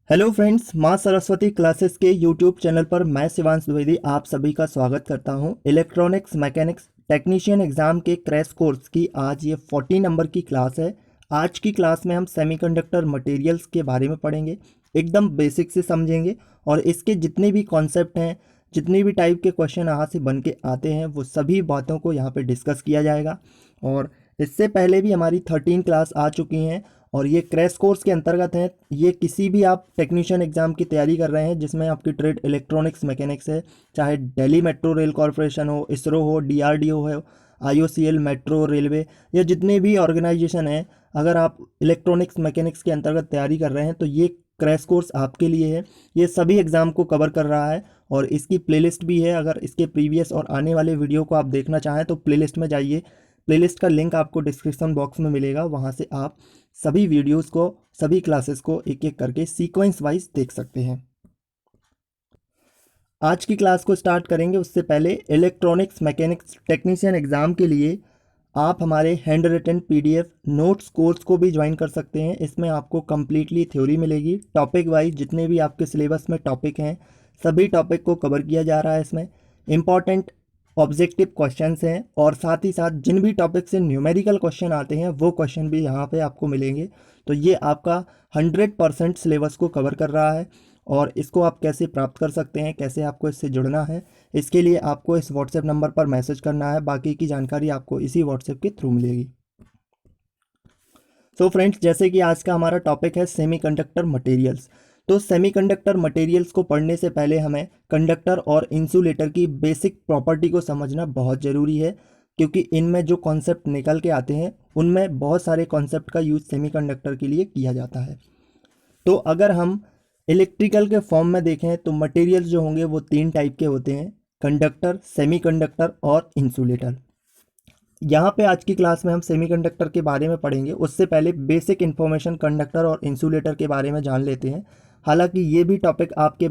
Hello friends, माँ Saraswati classes के YouTube channel पर मैं शिवांश द्विवेदी आप सभी का स्वागत करता हूँ। इलेक्ट्रॉनिक्स मैकेनिक्स टेक्नीशियन एग्ज़ाम के क्रैश कोर्स की आज ये 40 नंबर की क्लास है। आज की क्लास में हम सेमीकंडक्टर मटेरियल्स के बारे में पढ़ेंगे, एकदम बेसिक से समझेंगे और इसके जितने भी कॉन्सेप्ट हैं, जितने भी टाइप के क्वेश्चन यहाँ से बन के आते हैं, वो सभी बातों को यहाँ पर डिस्कस किया जाएगा। और इससे पहले भी हमारी 13 क्लास आ चुकी हैं और ये क्रैश कोर्स के अंतर्गत है। ये किसी भी आप टेक्नीशियन एग्जाम की तैयारी कर रहे हैं जिसमें आपकी ट्रेड इलेक्ट्रॉनिक्स मैकेनिक्स है, चाहे दिल्ली मेट्रो रेल कॉरपोरेशन हो, इसरो हो, डीआरडीओ हो, आईओसीएल, मेट्रो रेलवे या जितने भी ऑर्गेनाइजेशन हैं, अगर आप इलेक्ट्रॉनिक्स मैकेनिक्स के अंतर्गत तैयारी कर रहे हैं तो ये क्रैश कोर्स आपके लिए है। ये सभी एग्ज़ाम को कवर कर रहा है और इसकी प्लेलिस्ट भी है। अगर इसके प्रीवियस और आने वाले वीडियो को आप देखना चाहें तो प्लेलिस्ट में जाइए। प्लेलिस्ट का लिंक आपको डिस्क्रिप्शन बॉक्स में मिलेगा, वहाँ से आप सभी वीडियोस को, सभी क्लासेस को एक एक करके सीक्वेंस वाइज देख सकते हैं। आज की क्लास को स्टार्ट करेंगे उससे पहले इलेक्ट्रॉनिक्स मैकेनिक्स टेक्नीशियन एग्ज़ाम के लिए आप हमारे hand written PDF notes course को भी ज्वाइन कर सकते हैं। इसमें आपको कम्प्लीटली थ्योरी मिलेगी, टॉपिक वाइज जितने भी आपके सिलेबस में टॉपिक हैं सभी टॉपिक को कवर किया जा रहा है। इसमें इम्पॉर्टेंट ऑब्जेक्टिव क्वेश्चंस हैं और साथ ही साथ जिन भी टॉपिक से न्यूमेरिकल क्वेश्चन आते हैं वो क्वेश्चन भी यहाँ पे आपको मिलेंगे। तो ये आपका 100% सिलेबस को कवर कर रहा है। और इसको आप कैसे प्राप्त कर सकते हैं, कैसे आपको इससे जुड़ना है, इसके लिए आपको इस व्हाट्सएप नंबर पर मैसेज करना है। बाकी की जानकारी आपको इसी व्हाट्सएप के थ्रू मिलेगी। सो फ्रेंड्स, जैसे कि आज का हमारा टॉपिक है सेमीकंडक्टर मटेरियल्स, तो सेमीकंडक्टर मटेरियल्स को पढ़ने से पहले हमें कंडक्टर और इंसुलेटर की बेसिक प्रॉपर्टी को समझना बहुत ज़रूरी है, क्योंकि इनमें जो कॉन्सेप्ट निकल के आते हैं उनमें बहुत सारे कॉन्सेप्ट का यूज़ सेमीकंडक्टर के लिए किया जाता है। तो अगर हम इलेक्ट्रिकल के फॉर्म में देखें तो मटेरियल्स जो होंगे वो 3 टाइप के होते हैं: कंडक्टर, सेमीकंडक्टर और इंसुलेटर। यहाँ पे आज की क्लास में हम सेमीकंडक्टर के बारे में पढ़ेंगे, उससे पहले बेसिक इन्फॉर्मेशन कंडक्टर और इंसुलेटर के बारे में जान लेते हैं। हालांकि ये भी टॉपिक आपके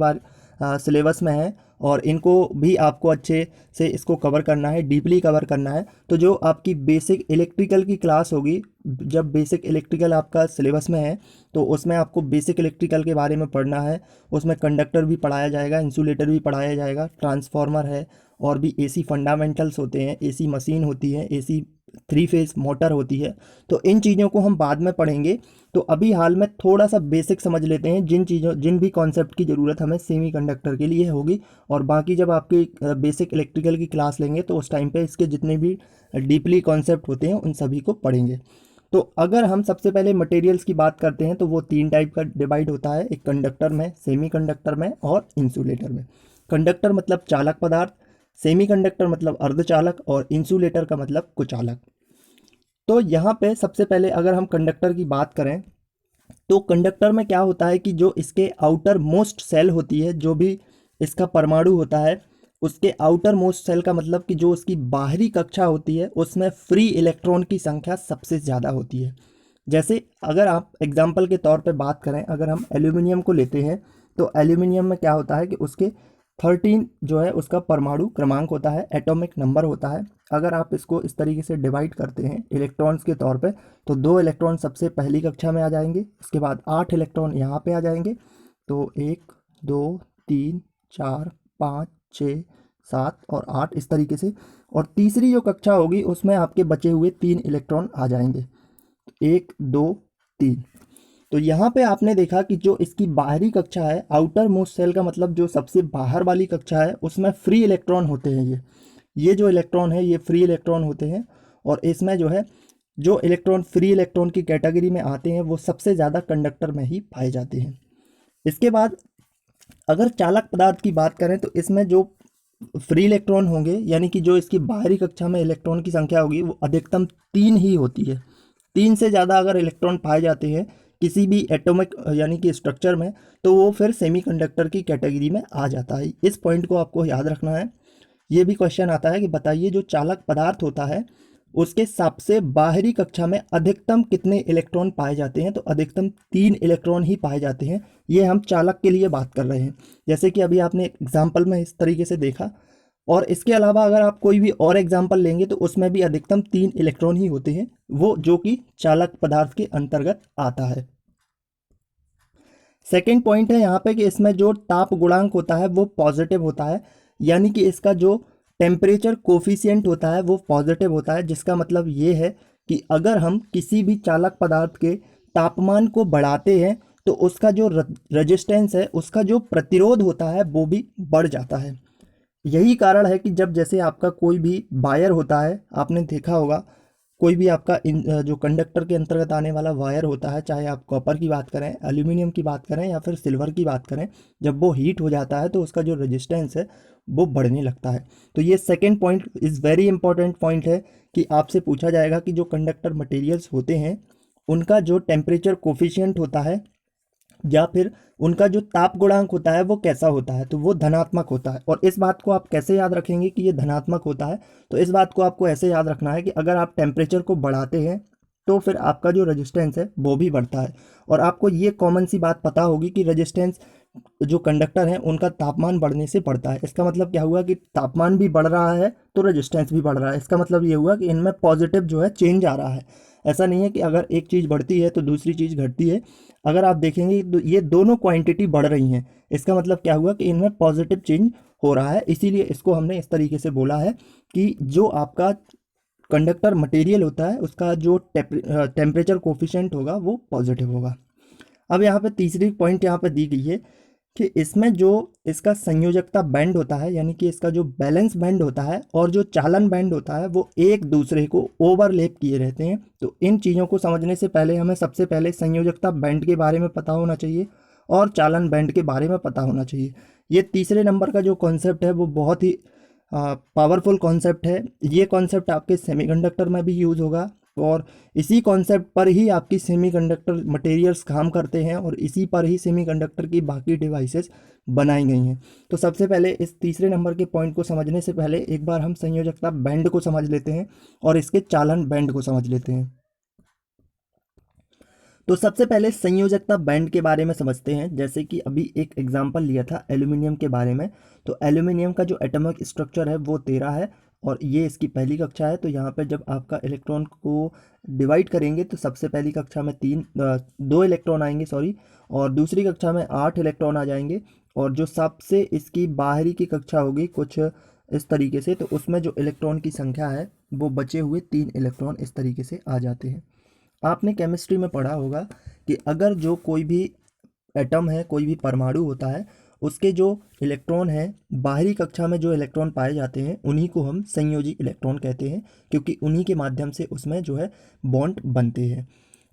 सिलेबस में है और इनको भी आपको अच्छे से इसको कवर करना है, डीपली कवर करना है। तो जो आपकी बेसिक इलेक्ट्रिकल की क्लास होगी, जब बेसिक इलेक्ट्रिकल आपका सिलेबस में है तो उसमें आपको बेसिक इलेक्ट्रिकल के बारे में पढ़ना है। उसमें कंडक्टर भी पढ़ाया जाएगा, इंसुलेटर भी पढ़ाया जाएगा, ट्रांसफार्मर है और भी एसी फंडामेंटल्स होते हैं, एसी मशीन होती है, एसी 3 फेज मोटर होती है। तो इन चीज़ों को हम बाद में पढ़ेंगे। तो अभी हाल में थोड़ा सा बेसिक समझ लेते हैं, जिन भी कॉन्सेप्ट की ज़रूरत हमें सेमीकंडक्टर के लिए होगी। और बाकी जब आपकी बेसिक इलेक्ट्रिकल की क्लास लेंगे तो उस टाइम पे इसके जितने भी डीपली कॉन्सेप्ट होते हैं उन सभी को पढ़ेंगे। तो अगर हम सबसे पहले मटेरियल्स की बात करते हैं तो वो 3 टाइप का डिवाइड होता है, एक कंडक्टर में, सेमीकंडक्टर में और इंसुलेटर में। कंडक्टर मतलब चालक पदार्थ, सेमीकंडक्टर मतलब अर्धचालक और इंसुलेटर का मतलब कुचालक। तो यहाँ पे सबसे पहले अगर हम कंडक्टर की बात करें तो कंडक्टर में क्या होता है कि जो इसके आउटर मोस्ट सेल होती है, जो भी इसका परमाणु होता है, उसके आउटर मोस्ट सेल का मतलब कि जो उसकी बाहरी कक्षा होती है उसमें फ्री इलेक्ट्रॉन की संख्या सबसे ज़्यादा होती है। जैसे अगर आप एग्जाम्पल के तौर पे बात करें, अगर हम एल्यूमिनियम को लेते हैं तो एल्यूमिनियम में क्या होता है कि उसके 13 जो है उसका परमाणु क्रमांक होता है, एटॉमिक नंबर होता है। अगर आप इसको इस तरीके से डिवाइड करते हैं इलेक्ट्रॉन्स के तौर पे तो 2 इलेक्ट्रॉन सबसे पहली कक्षा में आ जाएंगे, उसके बाद 8 इलेक्ट्रॉन यहाँ पे आ जाएंगे। तो 1 2 3 4 5 6 7 और 8 इस तरीके से। और तीसरी जो कक्षा होगी उसमें आपके बचे हुए 3 इलेक्ट्रॉन आ जाएंगे, 1 2 3। तो यहाँ पे आपने देखा कि जो इसकी बाहरी कक्षा है, आउटर मोस्ट सेल का मतलब जो सबसे बाहर वाली कक्षा है, उसमें फ्री इलेक्ट्रॉन होते हैं। ये जो इलेक्ट्रॉन है ये फ्री इलेक्ट्रॉन होते हैं। और इसमें जो है, जो इलेक्ट्रॉन फ्री इलेक्ट्रॉन की कैटेगरी में आते हैं वो सबसे ज़्यादा कंडक्टर में ही पाए जाते हैं। इसके बाद अगर चालक पदार्थ की बात करें तो इसमें जो फ्री इलेक्ट्रॉन होंगे, यानी कि जो इसकी बाहरी कक्षा में इलेक्ट्रॉन की संख्या होगी वो अधिकतम 3 ही होती है। 3 से ज़्यादा अगर इलेक्ट्रॉन पाए जाते हैं किसी भी एटॉमिक यानी कि स्ट्रक्चर में तो वो फिर सेमीकंडक्टर की कैटेगरी में आ जाता है। इस पॉइंट को आपको याद रखना है। ये भी क्वेश्चन आता है कि बताइए जो चालक पदार्थ होता है उसके सबसे बाहरी कक्षा में अधिकतम कितने इलेक्ट्रॉन पाए जाते हैं, तो अधिकतम 3 इलेक्ट्रॉन ही पाए जाते हैं। ये हम चालक के लिए बात कर रहे हैं, जैसे कि अभी आपने एग्जाम्पल में इस तरीके से देखा। और इसके अलावा अगर आप कोई भी और एग्जाम्पल लेंगे तो उसमें भी अधिकतम 3 इलेक्ट्रॉन ही होते हैं, वो जो कि चालक पदार्थ के अंतर्गत आता है। सेकेंड पॉइंट है यहाँ पे कि इसमें जो ताप गुणांक होता है वो पॉजिटिव होता है, यानी कि इसका जो टेम्परेचर कोफिशिएंट होता है वो पॉजिटिव होता है, जिसका मतलब ये है कि अगर हम किसी भी चालक पदार्थ के तापमान को बढ़ाते हैं तो उसका जो रेजिस्टेंस है, उसका जो प्रतिरोध होता है वो भी बढ़ जाता है। यही कारण है कि जब जैसे आपका कोई भी वायर होता है, आपने देखा होगा कोई भी आपका जो कंडक्टर के अंतर्गत आने वाला वायर होता है, चाहे आप कॉपर की बात करें, एल्यूमिनियम की बात करें या फिर सिल्वर की बात करें, जब वो हीट हो जाता है तो उसका जो रेजिस्टेंस है वो बढ़ने लगता है। तो ये second point is very important point है कि आपसे पूछा जाएगा कि जो कंडक्टर मटेरियल्स होते हैं उनका जो टेम्परेचर कोफिशिएंट होता है या फिर उनका जो ताप गुणांक होता है वो कैसा होता है, तो वो धनात्मक होता है। और इस बात को आप कैसे याद रखेंगे कि ये धनात्मक होता है, तो इस बात को आपको ऐसे याद रखना है कि अगर आप टेम्परेचर को बढ़ाते हैं तो फिर आपका जो रेजिस्टेंस है वो भी बढ़ता है। और आपको ये कॉमन सी बात पता होगी कि रेजिस्टेंस जो कंडक्टर है उनका तापमान बढ़ने से बढ़ता है। इसका मतलब क्या हुआ कि तापमान भी बढ़ रहा है तो रेजिस्टेंस भी बढ़ रहा है। इसका मतलब ये हुआ कि इनमें पॉजिटिव जो है चेंज आ रहा है। ऐसा नहीं है कि अगर एक चीज़ बढ़ती है तो दूसरी चीज़ घटती है। अगर आप देखेंगे तो ये दोनों क्वांटिटी बढ़ रही हैं। इसका मतलब क्या हुआ कि इनमें पॉजिटिव चेंज हो रहा है, इसीलिए इसको हमने इस तरीके से बोला है कि जो आपका कंडक्टर मटेरियल होता है उसका जो टेम्परेचर कोफिशिएंट होगा वो पॉजिटिव होगा। अब यहाँ पे तीसरी पॉइंट यहाँ पे दी गई है कि इसमें जो इसका संयोजकता बैंड होता है, यानी कि इसका जो बैलेंस बैंड होता है और जो चालन बैंड होता है वो एक दूसरे को ओवरलैप किए रहते हैं। तो इन चीज़ों को समझने से पहले हमें सबसे पहले संयोजकता बैंड के बारे में पता होना चाहिए और चालन बैंड के बारे में पता होना चाहिए। ये तीसरे नंबर का जो कॉन्सेप्ट है वो बहुत ही पावरफुल कॉन्सेप्ट है। ये कॉन्सेप्ट आपके सेमीकंडक्टर में भी यूज़ होगा और इसी कॉन्सेप्ट पर ही आपकी सेमीकंडक्टर मटेरियल्स काम करते हैं और इसी पर ही सेमीकंडक्टर की बाकी डिवाइसेस बनाई गई हैं। तो सबसे पहले इस तीसरे नंबर के पॉइंट को समझने से पहले एक बार हम संयोजकता बैंड को समझ लेते हैं और इसके चालन बैंड को समझ लेते हैं। तो सबसे पहले संयोजकता बैंड के बारे में समझते हैं। जैसे कि अभी एक एग्जांपल लिया था एल्यूमिनियम के बारे में, तो एल्यूमिनियम का जो एटॉमिक स्ट्रक्चर है वो 13 है और ये इसकी पहली कक्षा है। तो यहाँ पर जब आपका इलेक्ट्रॉन को डिवाइड करेंगे तो सबसे पहली कक्षा में 2 इलेक्ट्रॉन आएंगे, सॉरी, और दूसरी कक्षा में 8 इलेक्ट्रॉन आ जाएंगे। और जो सबसे इसकी बाहरी की कक्षा होगी कुछ इस तरीके से, तो उसमें जो इलेक्ट्रॉन की संख्या है वो बचे हुए 3 इलेक्ट्रॉन इस तरीके से आ जाते हैं। आपने केमिस्ट्री में पढ़ा होगा कि अगर जो कोई भी एटम है, कोई भी परमाणु होता है, उसके जो इलेक्ट्रॉन हैं, बाहरी कक्षा में जो इलेक्ट्रॉन पाए जाते हैं उन्हीं को हम संयोजी इलेक्ट्रॉन कहते हैं, क्योंकि उन्हीं के माध्यम से उसमें जो है बॉन्ड बनते हैं।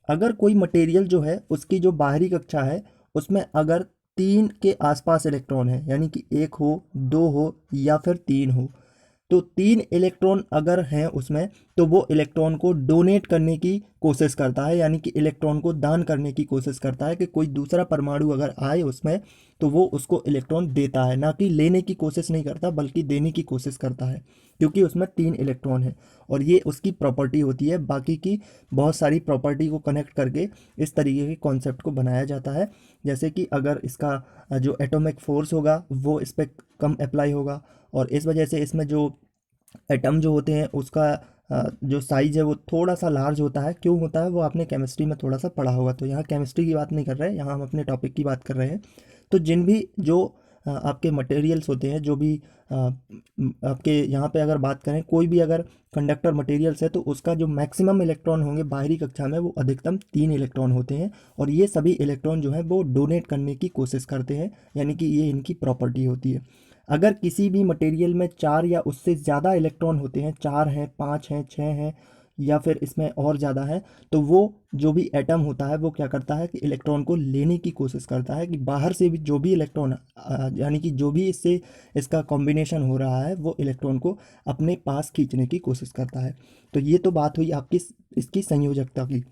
अगर कोई मटेरियल जो है उसकी जो बाहरी कक्षा है उसमें अगर 3 के आसपास इलेक्ट्रॉन है, यानी कि 1 हो, 2 हो या फिर 3 हो, तो 3 इलेक्ट्रॉन अगर हैं उसमें तो वो इलेक्ट्रॉन को डोनेट करने की कोशिश करता है, यानी कि इलेक्ट्रॉन को दान करने की कोशिश करता है कि कोई दूसरा परमाणु अगर आए उसमें तो वो उसको इलेक्ट्रॉन देता है, ना कि लेने की कोशिश नहीं करता बल्कि देने की कोशिश करता है, क्योंकि उसमें 3 इलेक्ट्रॉन है। और ये उसकी प्रॉपर्टी होती है। बाकी की बहुत सारी प्रॉपर्टी को कनेक्ट करके इस तरीके के कॉन्सेप्ट को बनाया जाता है। जैसे कि अगर इसका जो एटॉमिक फोर्स होगा वो इस पर कम अप्लाई होगा और इस वजह से इसमें जो एटम जो होते हैं उसका जो साइज़ है वो थोड़ा सा लार्ज होता है। क्यों होता है वो आपने केमिस्ट्री में थोड़ा सा पढ़ा होगा। तो यहाँ केमिस्ट्री की बात नहीं कर रहे हैं, यहाँ हम अपने टॉपिक की बात कर रहे हैं। तो जिन भी जो आपके मटेरियल्स होते हैं, जो भी आपके यहाँ पे अगर बात करें कोई भी अगर कंडक्टर मटेरियल्स है तो उसका जो मैक्सिमम इलेक्ट्रॉन होंगे बाहरी कक्षा में वो अधिकतम 3 इलेक्ट्रॉन होते हैं और ये सभी इलेक्ट्रॉन जो है वो डोनेट करने की कोशिश करते हैं, यानी कि ये इनकी प्रॉपर्टी होती है। अगर किसी भी मटेरियल में 4 या उससे ज़्यादा इलेक्ट्रॉन होते हैं, 4 हैं, 5 हैं, 6 हैं या फिर इसमें और ज़्यादा है, तो वो जो भी एटम होता है वो क्या करता है कि इलेक्ट्रॉन को लेने की कोशिश करता है कि बाहर से भी जो भी इलेक्ट्रॉन यानी कि जो भी इससे इसका कॉम्बिनेशन हो रहा है वो इलेक्ट्रॉन को अपने पास खींचने की कोशिश करता है। तो ये तो बात हुई आपकी इसकी संयोजकता की।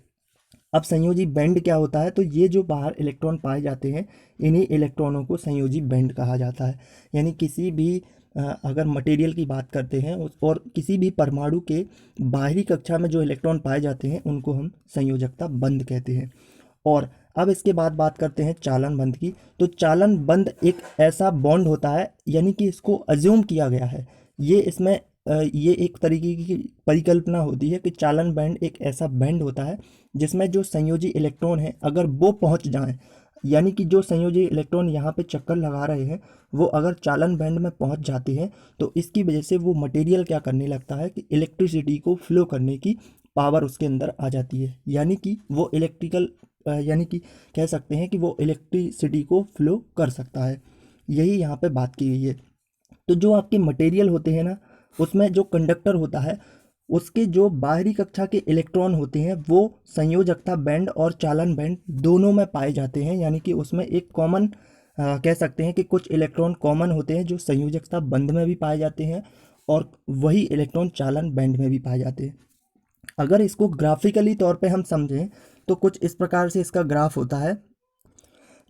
अब संयोजी बैंड क्या होता है, तो ये जो बाहर इलेक्ट्रॉन पाए जाते हैं इन्हीं इलेक्ट्रॉनों को संयोजी बैंड कहा जाता है। यानी किसी भी अगर मटेरियल की बात करते हैं और किसी भी परमाणु के बाहरी कक्षा में जो इलेक्ट्रॉन पाए जाते हैं उनको हम संयोजकता बंध कहते हैं। और अब इसके बाद बात करते हैं चालन बंध की। तो चालन बंध एक ऐसा बॉन्ड होता है, यानी कि इसको अज्यूम किया गया है। ये इसमें ये एक तरीके की परिकल्पना होती है कि चालन बैंड एक ऐसा बैंड होता है जिसमें जो संयोजी इलेक्ट्रॉन है अगर वो पहुंच जाएं, यानी कि जो संयोजी इलेक्ट्रॉन यहाँ पे चक्कर लगा रहे हैं वो अगर चालन बैंड में पहुँच जाते हैं तो इसकी वजह से वो मटेरियल क्या करने लगता है कि इलेक्ट्रिसिटी को फ्लो करने की पावर उसके अंदर आ जाती है, यानी कि वो इलेक्ट्रिकल यानी कि कह सकते हैं कि वो इलेक्ट्रिसिटी को फ्लो कर सकता है। यही यहाँ पे बात की गई है। तो जो आपके मटेरियल होते हैं ना, उसमें जो कंडक्टर होता है उसके जो बाहरी कक्षा के इलेक्ट्रॉन होते हैं वो संयोजकता बैंड और चालन बैंड दोनों में पाए जाते हैं, यानी कि उसमें एक कॉमन कह सकते हैं कि कुछ इलेक्ट्रॉन कॉमन होते हैं जो संयोजकता बंध में भी पाए जाते हैं और वही इलेक्ट्रॉन चालन बैंड में भी पाए जाते हैं। अगर इसको ग्राफिकली तौर पे हम समझें तो कुछ इस प्रकार से इसका ग्राफ होता है।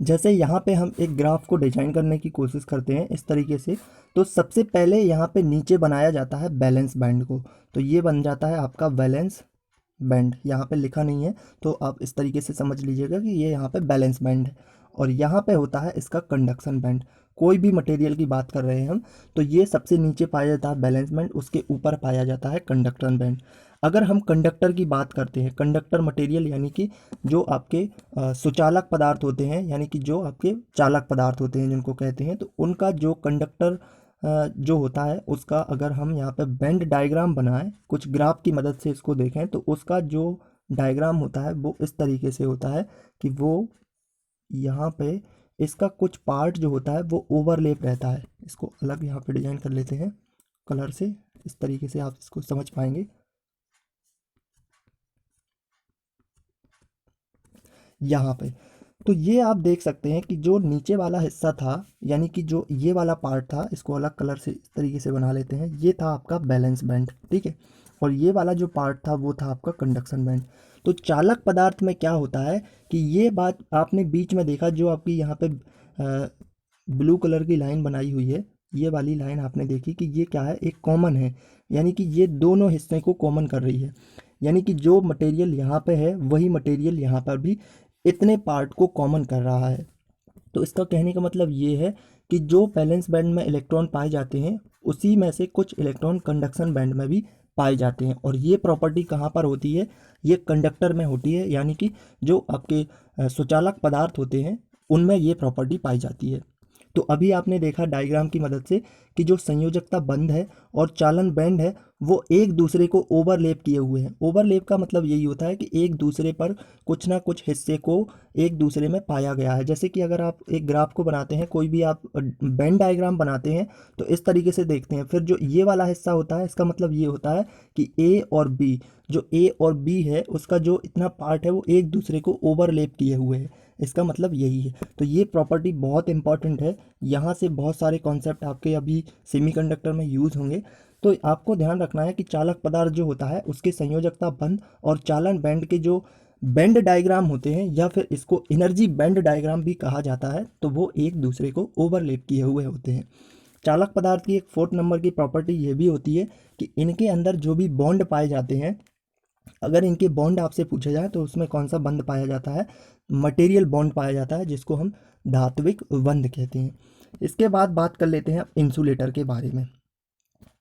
जैसे यहाँ पे हम एक ग्राफ को डिजाइन करने की कोशिश करते हैं इस तरीके से, तो सबसे पहले यहाँ पे नीचे बनाया जाता है बैलेंस बैंड को। तो ये बन जाता है आपका बैलेंस बैंड, यहाँ पे लिखा नहीं है तो आप इस तरीके से समझ लीजिएगा कि ये यहाँ पे बैलेंस बैंड है। और यहाँ पे होता है इसका कंडक्शन बैंड। कोई भी मटेरियल की बात कर रहे हैं हम तो ये सबसे नीचे पाया जाता है बैलेंस बैंड, उसके ऊपर पाया जाता है कंडक्शन बैंड। अगर हम कंडक्टर की बात करते हैं, कंडक्टर मटेरियल यानी कि जो आपके सुचालक पदार्थ होते हैं, यानी कि जो आपके चालक पदार्थ होते हैं जिनको कहते हैं, तो उनका जो कंडक्टर जो होता है उसका अगर हम यहाँ पे बेंड डायग्राम बनाएं, कुछ ग्राफ की मदद से इसको देखें तो उसका जो डायग्राम होता है वो इस तरीके से होता है कि वो यहाँ पे इसका कुछ पार्ट जो होता है वो ओवरलैप रहता है। इसको अलग यहाँ पे डिजाइन कर लेते हैं कलर से, इस तरीके से आप इसको समझ पाएंगे। यहाँ पे तो ये आप देख सकते हैं कि जो नीचे वाला हिस्सा था, यानी कि जो ये वाला पार्ट था, इसको अलग कलर से इस तरीके से बना लेते हैं, ये था आपका बैलेंस बैंड, ठीक है। और ये वाला जो पार्ट था वो था आपका कंडक्शन बैंड। तो चालक पदार्थ में क्या होता है कि ये बात आपने बीच में देखा, जो आपकी यहाँ पे ब्लू कलर की लाइन बनाई हुई है, ये वाली लाइन आपने देखी कि ये क्या है, एक कॉमन है, यानी कि ये दोनों हिस्से को कॉमन कर रही है। यानी कि जो मटेरियल यहाँ पे है वही मटेरियल यहाँ पर भी इतने पार्ट को कॉमन कर रहा है। तो इसका कहने का मतलब ये है कि जो बैलेंस बैंड में इलेक्ट्रॉन पाए जाते हैं उसी में से कुछ इलेक्ट्रॉन कंडक्शन बैंड में भी पाए जाते हैं। और ये प्रॉपर्टी कहाँ पर होती है, ये कंडक्टर में होती है, यानी कि जो आपके सुचालक पदार्थ होते हैं उनमें ये प्रॉपर्टी पाई जाती है। तो अभी आपने देखा डायग्राम की मदद से कि जो संयोजकता बंध है और चालन बैंड है वो एक दूसरे को ओवरलैप किए हुए हैं। ओवरलैप का मतलब यही होता है कि एक दूसरे पर कुछ ना कुछ हिस्से को एक दूसरे में पाया गया है। जैसे कि अगर आप एक ग्राफ को बनाते हैं, कोई भी आप बेन डायग्राम बनाते हैं तो इस तरीके से देखते हैं, फिर जो ये वाला हिस्सा होता है इसका मतलब ये होता है कि ए और बी, जो ए और बी है उसका जो इतना पार्ट है वो एक दूसरे को ओवरलैप किए हुए है, इसका मतलब यही है। तो ये प्रॉपर्टी बहुत इंपॉर्टेंट है, यहाँ से बहुत सारे कॉन्सेप्ट आपके अभी सेमीकंडक्टर में यूज़ होंगे। तो आपको ध्यान रखना है कि चालक पदार्थ जो होता है उसके संयोजकता बंध और चालन बैंड के जो बैंड डायग्राम होते हैं, या फिर इसको एनर्जी बैंड डायग्राम भी कहा जाता है, तो वो एक दूसरे को ओवरलैप किए हुए होते हैं। चालक पदार्थ की एक 4th नंबर की प्रॉपर्टी ये भी होती है कि इनके अंदर जो भी बॉन्ड पाए जाते हैं, अगर इनके बॉन्ड आपसे पूछा जाए तो उसमें कौन सा बंध पाया जाता है, मटेरियल बॉन्ड पाया जाता है, जिसको हम धात्विक बंध कहते हैं। इसके बाद बात कर लेते हैं इंसुलेटर के बारे में।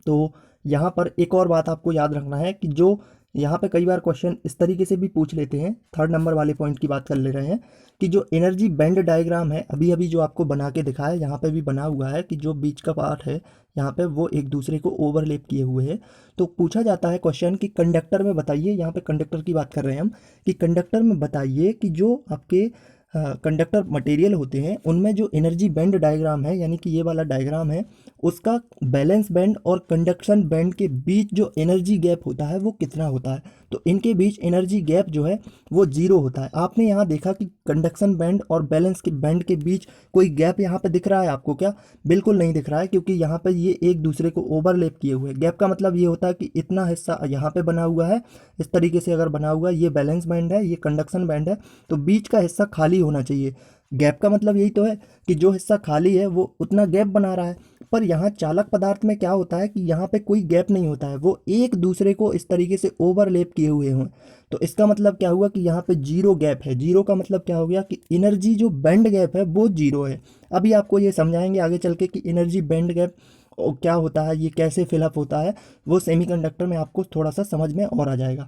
तो यहाँ पर एक और बात आपको याद रखना है कि जो यहाँ पे कई बार क्वेश्चन इस तरीके से भी पूछ लेते हैं, 3rd नंबर वाले पॉइंट की बात कर ले रहे हैं कि जो एनर्जी बैंड डायग्राम है, अभी अभी जो आपको बना के दिखाया है, यहाँ पे भी बना हुआ है कि जो बीच का पार्ट है यहाँ पे वो एक दूसरे को ओवरलैप किए हुए हैं। तो पूछा जाता है क्वेश्चन कि कंडक्टर में बताइए, यहाँ पे कंडक्टर की बात कर रहे हैं हम, कि कंडक्टर में बताइए कि जो आपके कंडक्टर मटेरियल होते हैं उनमें जो एनर्जी बैंड डायग्राम है, यानी कि ये वाला डायग्राम है, उसका बैलेंस बैंड और कंडक्शन बैंड के बीच जो एनर्जी गैप होता है वो कितना होता है। तो इनके बीच एनर्जी गैप जो है वो 0 होता है। आपने यहाँ देखा कि कंडक्शन बैंड और बैलेंस के बैंड के बीच कोई गैप यहाँ पे दिख रहा है आपको क्या? बिल्कुल नहीं दिख रहा है, क्योंकि यहाँ पे ये एक दूसरे को ओवरलैप किए हुए हैं। गैप का मतलब ये होता है कि इतना हिस्सा यहाँ पे बना हुआ है, इस तरीके से अगर बना हुआ है, ये बैलेंस बैंड है, ये कंडक्शन बैंड है, तो बीच का हिस्सा खाली होना चाहिए। गैप का मतलब यही तो है कि जो हिस्सा खाली है वो उतना गैप बना रहा है। पर यहाँ चालक पदार्थ में क्या होता है कि यहाँ पे कोई गैप नहीं होता है, वो एक दूसरे को इस तरीके से ओवरलैप किए हुए हों। तो इसका मतलब क्या हुआ कि यहाँ पे 0 गैप है। 0 का मतलब क्या हो गया कि एनर्जी जो बैंड गैप है वो 0 है। अभी आपको ये समझाएंगे आगे चल के कि एनर्जी बैंड गैप क्या होता है, ये कैसे फिलअप होता है, वो सेमीकंडक्टर में आपको थोड़ा सा समझ में और आ जाएगा।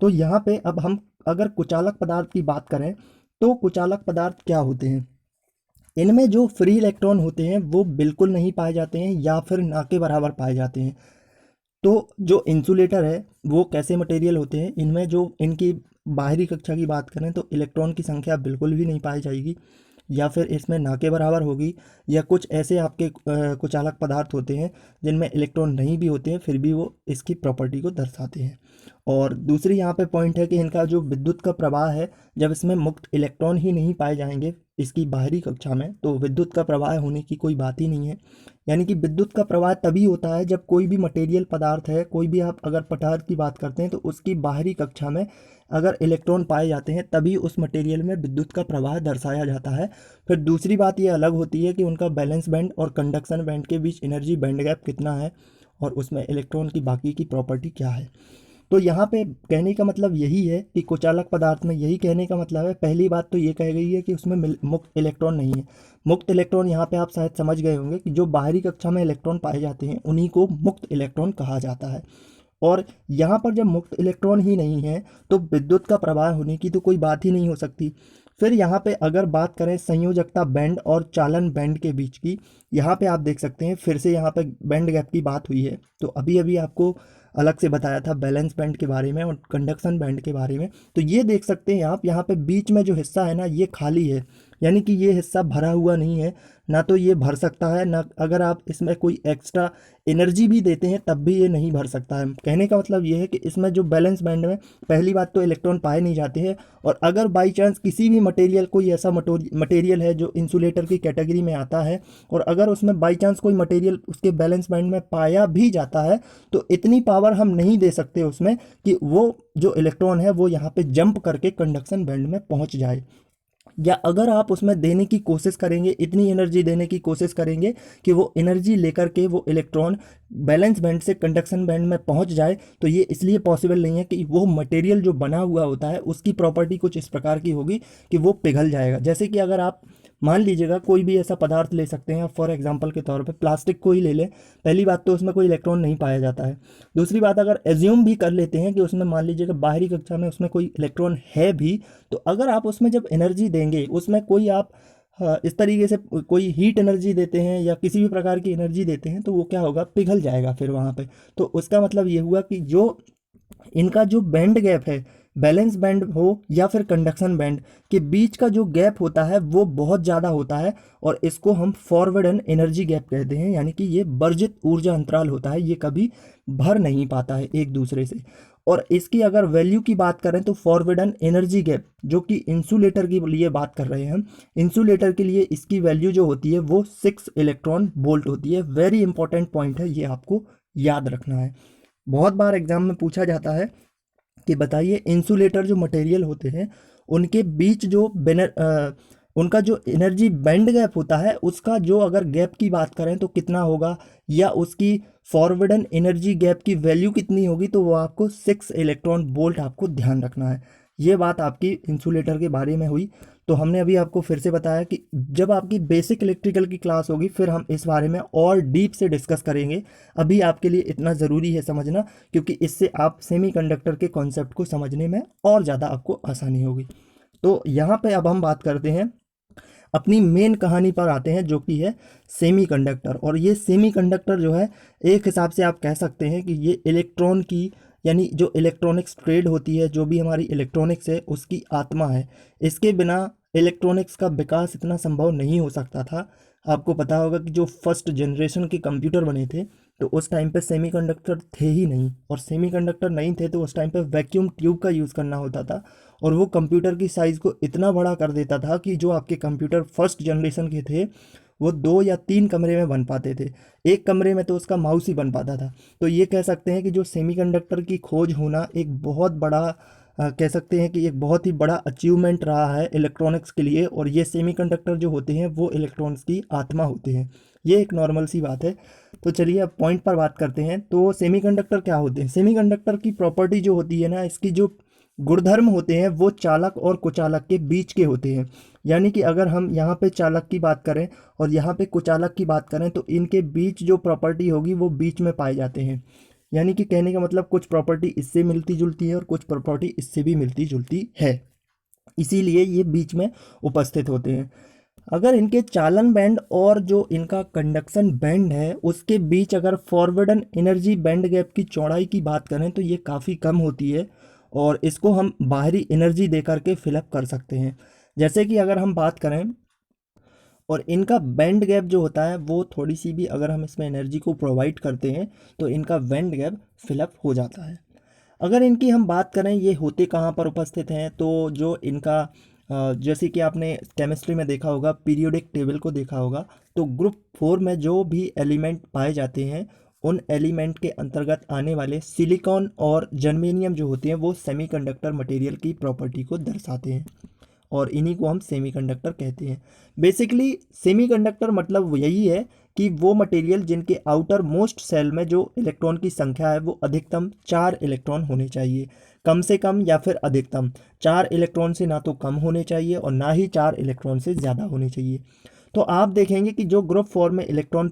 तो यहाँ पे अब हम अगर कुचालक पदार्थ की बात करें तो कुचालक पदार्थ क्या होते हैं? इनमें जो फ्री इलेक्ट्रॉन होते हैं वो बिल्कुल नहीं पाए जाते हैं या फिर ना के बराबर पाए जाते हैं। तो जो इंसुलेटर है वो कैसे मटेरियल होते हैं, इनमें जो इनकी बाहरी कक्षा की बात करें तो इलेक्ट्रॉन की संख्या बिल्कुल भी नहीं पाई जाएगी या फिर इसमें ना के बराबर होगी, या कुछ ऐसे आपके कुचालक पदार्थ होते हैं जिनमें इलेक्ट्रॉन नहीं भी होते हैं फिर भी वो इसकी प्रॉपर्टी को दर्शाते हैं। और दूसरी यहाँ पे पॉइंट है कि इनका जो विद्युत का प्रवाह है, जब इसमें मुक्त इलेक्ट्रॉन ही नहीं पाए जाएंगे इसकी बाहरी कक्षा में तो विद्युत का प्रवाह होने की कोई बात ही नहीं है। यानी कि विद्युत का प्रवाह तभी होता है जब कोई भी मटेरियल पदार्थ है, कोई भी आप अगर पदार्थ की बात करते हैं तो उसकी बाहरी कक्षा में अगर इलेक्ट्रॉन पाए जाते हैं तभी उस मटेरियल में विद्युत का प्रवाह दर्शाया जाता है। फिर दूसरी बात ये अलग होती है कि उनका बैलेंस बैंड और कंडक्शन बैंड के बीच एनर्जी बैंड गैप कितना है और उसमें इलेक्ट्रॉन की बाकी की प्रॉपर्टी क्या है। तो यहाँ पे कहने का मतलब यही है कि कुचालक पदार्थ में यही कहने का मतलब है, पहली बात तो ये कह गई है कि उसमें मुक्त इलेक्ट्रॉन नहीं है। मुक्त इलेक्ट्रॉन यहाँ पे आप शायद समझ गए होंगे कि जो बाहरी कक्षा में इलेक्ट्रॉन पाए जाते हैं उन्हीं को मुक्त इलेक्ट्रॉन कहा जाता है। और यहाँ पर जब मुक्त इलेक्ट्रॉन ही नहीं है तो विद्युत का प्रवाह होने की तो कोई बात ही नहीं हो सकती। फिर यहाँ पे अगर बात करें संयोजकता बैंड और चालन बैंड के बीच की, यहाँ पे आप देख सकते हैं फिर से यहाँ पे बैंड गैप की बात हुई है। तो अभी अभी आपको अलग से बताया था बैलेंस बैंड के बारे में और कंडक्शन बैंड के बारे में। तो ये देख सकते हैं आप यहाँ पे बीच में जो हिस्सा है ना ये खाली है, यानी कि ये हिस्सा भरा हुआ नहीं है, ना तो ये भर सकता है, ना अगर आप इसमें कोई एक्स्ट्रा एनर्जी भी देते हैं तब भी ये नहीं भर सकता है। कहने का मतलब ये है कि इसमें जो बैलेंस बैंड में पहली बात तो इलेक्ट्रॉन पाए नहीं जाते हैं, और अगर बाई चांस किसी भी मटेरियल कोई ऐसा मटेरियल है जो इंसुलेटर की कैटेगरी में आता है और अगर उसमें बाई चांस कोई मटेरियल उसके बैलेंस बैंड में पाया भी जाता है तो इतनी पावर हम नहीं दे सकते उसमें कि वो जो इलेक्ट्रॉन है वो यहाँ पे जंप करके कंडक्शन बैंड में पहुँच जाए। या अगर आप उसमें देने की कोशिश करेंगे, इतनी एनर्जी देने की कोशिश करेंगे कि वो एनर्जी लेकर के वो इलेक्ट्रॉन बैलेंस बैंड से कंडक्शन बैंड में पहुंच जाए, तो ये इसलिए पॉसिबल नहीं है कि वो मटेरियल जो बना हुआ होता है उसकी प्रॉपर्टी कुछ इस प्रकार की होगी कि वो पिघल जाएगा। जैसे कि अगर आप मान लीजिएगा कोई भी ऐसा पदार्थ ले सकते हैं, फॉर एग्जांपल के तौर पे प्लास्टिक को ही ले लें, पहली बात तो उसमें कोई इलेक्ट्रॉन नहीं पाया जाता है। दूसरी बात अगर एज्यूम भी कर लेते हैं कि उसमें मान लीजिएगा बाहरी कक्षा में उसमें कोई इलेक्ट्रॉन है भी, तो अगर आप उसमें जब एनर्जी देंगे उसमें कोई आप इस तरीके से कोई हीट एनर्जी देते हैं या किसी भी प्रकार की एनर्जी देते हैं तो वो क्या होगा, पिघल जाएगा फिर वहाँ पे। तो उसका मतलब ये हुआ कि जो इनका जो बैंड गैप है, बैलेंस बैंड हो या फिर कंडक्शन बैंड के बीच का जो गैप होता है वो बहुत ज़्यादा होता है और इसको हम फॉरवर्ड एनर्जी गैप कहते हैं। यानी कि ये वर्जित ऊर्जा अंतराल होता है, ये कभी भर नहीं पाता है एक दूसरे से। और इसकी अगर वैल्यू की बात करें तो फॉरवर्डन एनर्जी गैप, जो कि इंसुलेटर के लिए बात कर रहे हैं हम, इंसुलेटर के लिए इसकी वैल्यू जो होती है वो 6 इलेक्ट्रॉन वोल्ट होती है। वेरी इंपॉर्टेंट पॉइंट है, ये आपको याद रखना है। बहुत बार एग्जाम में पूछा जाता है कि बताइए इंसुलेटर जो मटेरियल होते हैं उनके बीच जो उनका जो एनर्जी बैंड गैप होता है उसका जो अगर गैप की बात करें तो कितना होगा, या उसकी फॉरवर्डन एनर्जी गैप की वैल्यू कितनी होगी, तो वो आपको 6 इलेक्ट्रॉन वोल्ट आपको ध्यान रखना है। ये बात आपकी इंसुलेटर के बारे में हुई। तो हमने अभी आपको फिर से बताया कि जब आपकी बेसिक इलेक्ट्रिकल की क्लास होगी फिर हम इस बारे में और डीप से डिस्कस करेंगे। अभी आपके लिए इतना ज़रूरी है समझना, क्योंकि इससे आप सेमीकंडक्टर के कॉन्सेप्ट को समझने में और ज़्यादा आपको आसानी होगी। तो यहाँ पे अब हम बात करते हैं अपनी मेन कहानी पर आते हैं, जो कि है सेमीकंडक्टर। और ये सेमीकंडक्टर जो है एक हिसाब से आप कह सकते हैं कि ये इलेक्ट्रॉन की, यानी जो इलेक्ट्रॉनिक्स ट्रेड होती है, जो भी हमारी इलेक्ट्रॉनिक्स है उसकी आत्मा है। इसके बिना इलेक्ट्रॉनिक्स का विकास इतना संभव नहीं हो सकता था। आपको पता होगा कि जो फर्स्ट जनरेशन के कंप्यूटर बने थे तो उस टाइम पे सेमीकंडक्टर थे ही नहीं, और सेमीकंडक्टर नहीं थे तो उस टाइम पे वैक्यूम ट्यूब का यूज़ करना होता था, और वो कंप्यूटर की साइज़ को इतना बड़ा कर देता था कि जो आपके कंप्यूटर फर्स्ट जनरेशन के थे वो 2 या 3 कमरे में बन पाते थे, एक कमरे में तो उसका माउस ही बन पाता था। तो ये कह सकते हैं कि जो सेमीकंडक्टर की खोज होना एक बहुत बड़ा कह सकते हैं कि एक बहुत ही बड़ा अचीवमेंट रहा है इलेक्ट्रॉनिक्स के लिए। और ये सेमीकंडक्टर जो होते हैं वो इलेक्ट्रॉनिक्स की आत्मा होते हैं, ये एक नॉर्मल सी बात है। तो चलिए अब पॉइंट पर बात करते हैं। तो सेमीकंडक्टर क्या होते हैं? सेमीकंडक्टर की प्रॉपर्टी जो होती है ना, इसकी जो गुणधर्म होते हैं वो चालक और कुचालक के बीच के होते हैं। यानी कि अगर हम यहाँ पे चालक की बात करें और यहाँ पे कुचालक की बात करें तो इनके बीच जो प्रॉपर्टी होगी वो बीच में पाए जाते हैं। यानी कि कहने का मतलब कुछ प्रॉपर्टी इससे मिलती जुलती है और कुछ प्रॉपर्टी इससे भी मिलती जुलती है। इसीलिए ये बीच में उपस्थित होते हैं। अगर इनके चालन बैंड और जो इनका कंडक्शन बैंड है उसके बीच अगर फॉरवर्डन एनर्जी बैंड गैप की चौड़ाई की बात करें तो ये काफ़ी कम होती है और इसको हम बाहरी एनर्जी दे करके फिलअप कर सकते हैं। जैसे कि अगर हम बात करें और इनका बैंड गैप जो होता है वो थोड़ी सी भी अगर हम इसमें एनर्जी को प्रोवाइड करते हैं तो इनका बैंड गैप फिलअप हो जाता है। अगर इनकी हम बात करें ये होते कहाँ पर उपस्थित हैं तो जो इनका जैसे कि आपने केमिस्ट्री में देखा होगा, पीरियोडिक टेबल को देखा होगा, तो ग्रुप 4 में जो भी एलिमेंट पाए जाते हैं उन एलिमेंट के अंतर्गत आने वाले सिलिकॉन और जर्मेनियम जो होते हैं वो सेमीकंडक्टर मटेरियल की प्रॉपर्टी को दर्शाते हैं और इन्हीं को हम सेमीकंडक्टर कहते हैं। बेसिकली सेमीकंडक्टर मतलब यही है कि वो मटेरियल जिनके आउटर मोस्ट सेल में जो इलेक्ट्रॉन की संख्या है वो अधिकतम 4 इलेक्ट्रॉन होने चाहिए, कम से कम या फिर अधिकतम 4 इलेक्ट्रॉन से ना तो कम होने चाहिए और ना ही 4 इलेक्ट्रॉन से ज़्यादा होने चाहिए। तो आप देखेंगे कि जो ग्रुप 4 में इलेक्ट्रॉन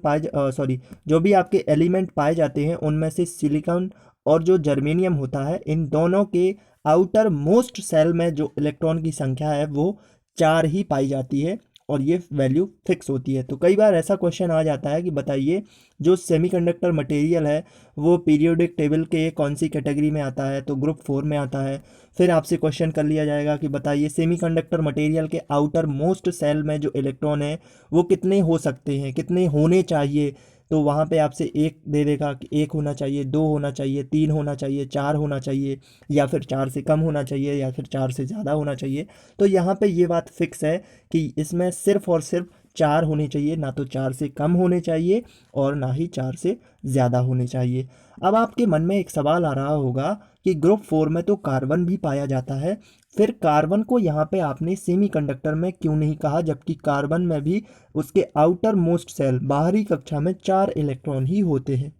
जो भी आपके एलिमेंट पाए जाते हैं उनमें से सिलिकॉन और जो जर्मेनियम होता है इन दोनों के आउटर मोस्ट सेल में जो इलेक्ट्रॉन की संख्या है वो 4 ही पाई जाती है और ये वैल्यू फिक्स होती है। तो कई बार ऐसा क्वेश्चन आ जाता है कि बताइए जो सेमीकंडक्टर मटेरियल है वो पीरियोडिक टेबल के कौन सी कैटेगरी में आता है, तो ग्रुप 4 में आता है। फिर आपसे क्वेश्चन कर लिया जाएगा कि बताइए सेमीकंडक्टर मटेरियल के आउटर मोस्ट सेल में जो इलेक्ट्रॉन है वो कितने हो सकते हैं, कितने होने चाहिए, तो वहाँ पे आपसे एक दे देगा कि एक होना चाहिए, दो होना चाहिए, तीन होना चाहिए, चार होना चाहिए, या फिर चार से कम होना चाहिए, या फिर चार से ज़्यादा होना चाहिए। तो यहाँ पे ये बात फिक्स है कि इसमें सिर्फ और सिर्फ 4 होने चाहिए, ना तो 4 से कम होने चाहिए और ना ही 4 से ज़्यादा होने चाहिए। अब आपके मन में एक सवाल आ रहा होगा कि ग्रुप 4 में तो कार्बन भी पाया जाता है, फिर कार्बन को यहाँ पे आपने सेमीकंडक्टर में क्यों नहीं कहा, जबकि कार्बन में भी उसके आउटर मोस्ट सेल बाहरी कक्षा में 4 इलेक्ट्रॉन ही होते हैं।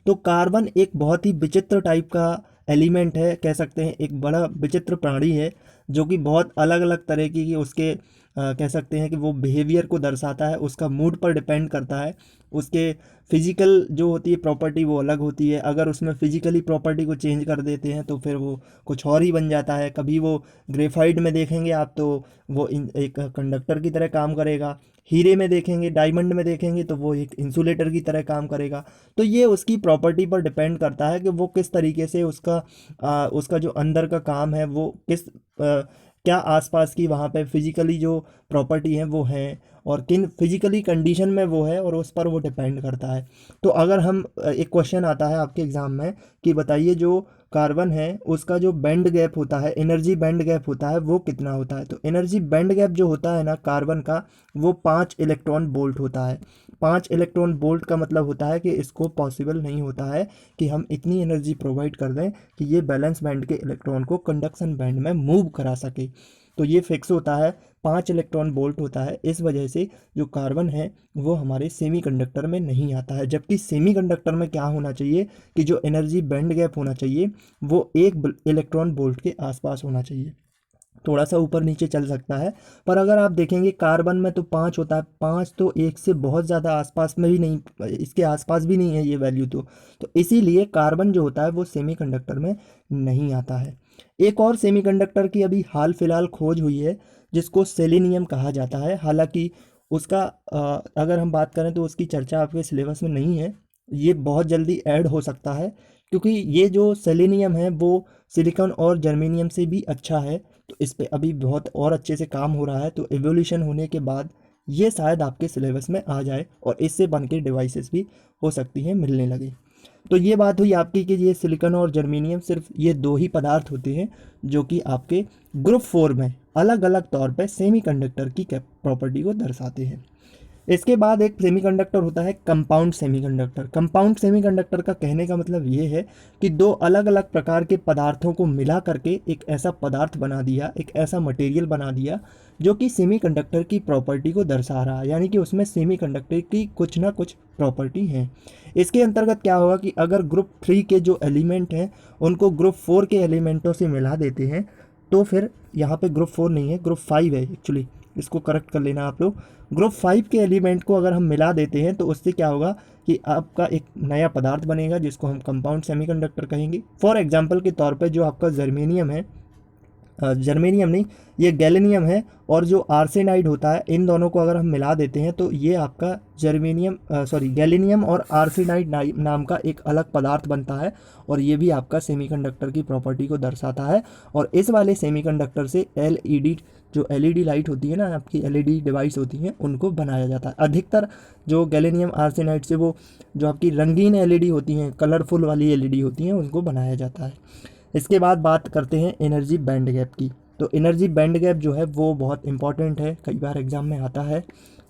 तो कार्बन एक बहुत ही विचित्र टाइप का एलिमेंट है, कह सकते हैं एक बड़ा विचित्र प्राणी है जो कि बहुत अलग अलग तरह की उसके कह सकते हैं कि वो बिहेवियर को दर्शाता है, उसका मूड पर डिपेंड करता है। उसके फिजिकल जो होती है प्रॉपर्टी वो अलग होती है, अगर उसमें फिजिकली प्रॉपर्टी को चेंज कर देते हैं तो फिर वो कुछ और ही बन जाता है। कभी वो ग्रेफाइट में देखेंगे आप तो वो एक कंडक्टर की तरह काम करेगा, हीरे में देखेंगे, डायमंड में देखेंगे तो वो एक इंसुलेटर की तरह काम करेगा। तो ये उसकी प्रॉपर्टी पर डिपेंड करता है कि वो किस तरीके से उसका जो अंदर का काम है वो क्या आसपास की वहाँ पे फिजिकली जो प्रॉपर्टी है वो है और किन फिजिकली कंडीशन में वो है और उस पर वो डिपेंड करता है। तो अगर हम एक क्वेश्चन आता है आपके एग्ज़ाम में कि बताइए जो कार्बन है उसका जो बैंड गैप होता है, एनर्जी बैंड गैप होता है वो कितना होता है, तो एनर्जी बैंड गैप जो होता है ना कार्बन का वो 5 इलेक्ट्रॉन वोल्ट होता है। 5 इलेक्ट्रॉन वोल्ट का मतलब होता है कि इसको पॉसिबल नहीं होता है कि हम इतनी एनर्जी प्रोवाइड कर दें कि ये बैलेंस बैंड के इलेक्ट्रॉन को कंडक्शन बैंड में मूव करा सके। तो ये फिक्स होता है, 5 इलेक्ट्रॉन वोल्ट होता है। इस वजह से जो कार्बन है वो हमारे सेमीकंडक्टर में नहीं आता है, जबकि सेमीकंडक्टर में क्या होना चाहिए कि जो एनर्जी बैंड गैप होना चाहिए वो 1 इलेक्ट्रॉन वोल्ट के आसपास होना चाहिए, थोड़ा सा ऊपर नीचे चल सकता है। पर अगर आप देखेंगे कार्बन में तो 5 होता है, 5 तो 1 से बहुत ज़्यादा आसपास में भी नहीं, इसके आसपास भी नहीं है ये वैल्यू। तो इसीलिए कार्बन जो होता है वो सेमीकंडक्टर में नहीं आता है। एक और सेमीकंडक्टर की अभी हाल फिलहाल खोज हुई है जिसको सेलेनियम कहा जाता है। हालांकि उसका अगर हम बात करें तो उसकी चर्चा आपके सिलेबस में नहीं है, ये बहुत जल्दी ऐड हो सकता है क्योंकि ये जो सेलेनियम है वो सिलिकॉन और जर्मेनियम से भी अच्छा है। तो इस पे अभी बहुत और अच्छे से काम हो रहा है, तो एवोल्यूशन होने के बाद ये शायद आपके सिलेबस में आ जाए और इससे बन के डिवाइसेस भी हो सकती हैं मिलने लगे। तो ये बात हुई आपकी कि ये सिलिकॉन और जर्मेनियम सिर्फ ये दो ही पदार्थ होते हैं जो कि आपके ग्रुप 4 में अलग अलग तौर पे सेमीकंडक्टर की प्रॉपर्टी को दर्शाते हैं। इसके बाद एक सेमीकंडक्टर होता है कंपाउंड सेमीकंडक्टर। कंपाउंड सेमीकंडक्टर का कहने का मतलब ये है कि दो अलग अलग प्रकार के पदार्थों को मिला करके एक ऐसा पदार्थ बना दिया, एक ऐसा मटेरियल बना दिया जो कि सेमीकंडक्टर की प्रॉपर्टी को दर्शा रहा है, यानी कि उसमें सेमीकंडक्टर की कुछ ना कुछ प्रॉपर्टी है। इसके अंतर्गत क्या होगा कि अगर ग्रुप 3 के जो एलिमेंट हैं उनको ग्रुप 4 के एलिमेंटों से मिला देते हैं तो फिर यहाँ पे ग्रुप 4 नहीं है, ग्रुप 5 है एक्चुअली, इसको करेक्ट कर लेना आप लोग। ग्रुप 5 के एलिमेंट को अगर हम मिला देते हैं तो उससे क्या होगा कि आपका एक नया पदार्थ बनेगा जिसको हम कंपाउंड सेमीकंडक्टर कहेंगे। फॉर एग्जांपल के तौर पे जो आपका जर्मेनियम है जर्मेनियम नहीं, ये गैलेनियम है, और जो आर्सेनाइड होता है, इन दोनों को अगर हम मिला देते हैं तो ये आपका गैलेनियम और आर्सेनाइड नाम का एक अलग पदार्थ बनता है, और ये भी आपका सेमीकंडक्टर की प्रॉपर्टी को दर्शाता है। और इस वाले सेमीकंडक्टर से एलईडी, जो एलईडी लाइट होती है ना, आपकी एलईडी डिवाइस होती हैं, उनको बनाया जाता है। अधिकतर जो गैलेनियम आर्सेनाइड से वो जो आपकी रंगीन एलईडी होती हैं, कलरफुल वाली एलईडी होती हैं, उनको बनाया जाता है। इसके बाद बात करते हैं एनर्जी बैंड गैप की। तो एनर्जी बैंड गैप जो है वो बहुत इंपॉर्टेंट है, कई बार एग्जाम में आता है।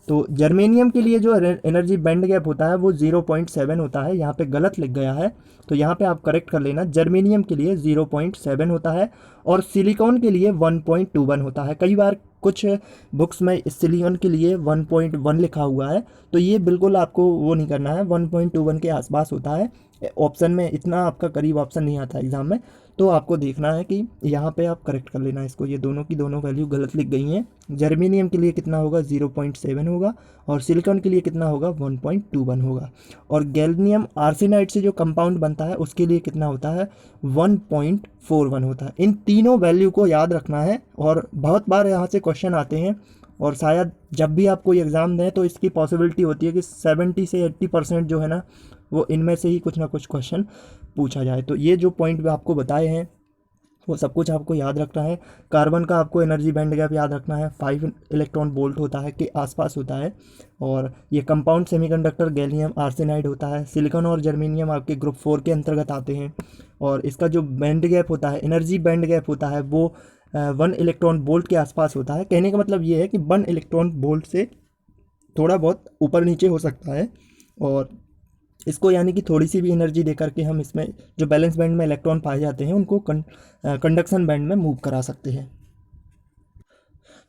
तो जर्मेनियम के लिए जो एनर्जी बैंड गैप होता है वो 0.7 होता है, यहाँ पे गलत लिख गया है, तो यहाँ पे आप करेक्ट कर लेना। जर्मेनियम के लिए 0.7 होता है और सिलिकॉन के लिए 1.21 होता है। कई बार कुछ बुक्स में सिलिकॉन के लिए 1.1 लिखा हुआ है, तो ये बिल्कुल आपको वो नहीं करना है, 1.21 के आसपास होता है। ऑप्शन में इतना आपका करीब ऑप्शन नहीं आता एग्ज़ाम में, तो आपको देखना है कि यहाँ पे आप करेक्ट कर लेना इसको। ये दोनों की दोनों वैल्यू गलत लिख गई हैं। जर्मेनियम के लिए कितना होगा, 0.7 होगा, और सिलिकॉन के लिए कितना होगा, 1.21 होगा। और गैलियम आर्सेनाइड से जो कंपाउंड बनता है उसके लिए कितना होता है, 1.41 होता है। इन तीनों वैल्यू को याद रखना है, और बहुत बार यहाँ से क्वेश्चन आते हैं, और शायद जब भी आप कोई एग्ज़ाम दें तो इसकी पॉसिबिलिटी होती है कि 70 से 80% जो है ना, वो इनमें से ही कुछ ना कुछ क्वेश्चन पूछा जाए। तो ये जो पॉइंट आपको बताए हैं वो सब कुछ आपको याद रखना है। कार्बन का आपको एनर्जी बैंड गैप याद रखना है, 5 इलेक्ट्रॉन वोल्ट होता है के आसपास होता है, और ये कंपाउंड सेमीकंडक्टर गैलियम आर्सेनाइड होता है। सिलिकॉन और जर्मेनियम आपके ग्रुप 4 के अंतर्गत आते हैं, और इसका जो बैंड गैप होता है, एनर्जी बैंड गैप होता है, वो 1 इलेक्ट्रॉन वोल्ट के आसपास होता है। कहने का मतलब ये है कि 1 इलेक्ट्रॉन वोल्ट से थोड़ा बहुत ऊपर नीचे हो सकता है, और इसको यानी कि थोड़ी सी भी एनर्जी दे करके हम इसमें जो बैलेंस बैंड में इलेक्ट्रॉन पाए जाते हैं उनको कंडक्शन बैंड में मूव करा सकते हैं।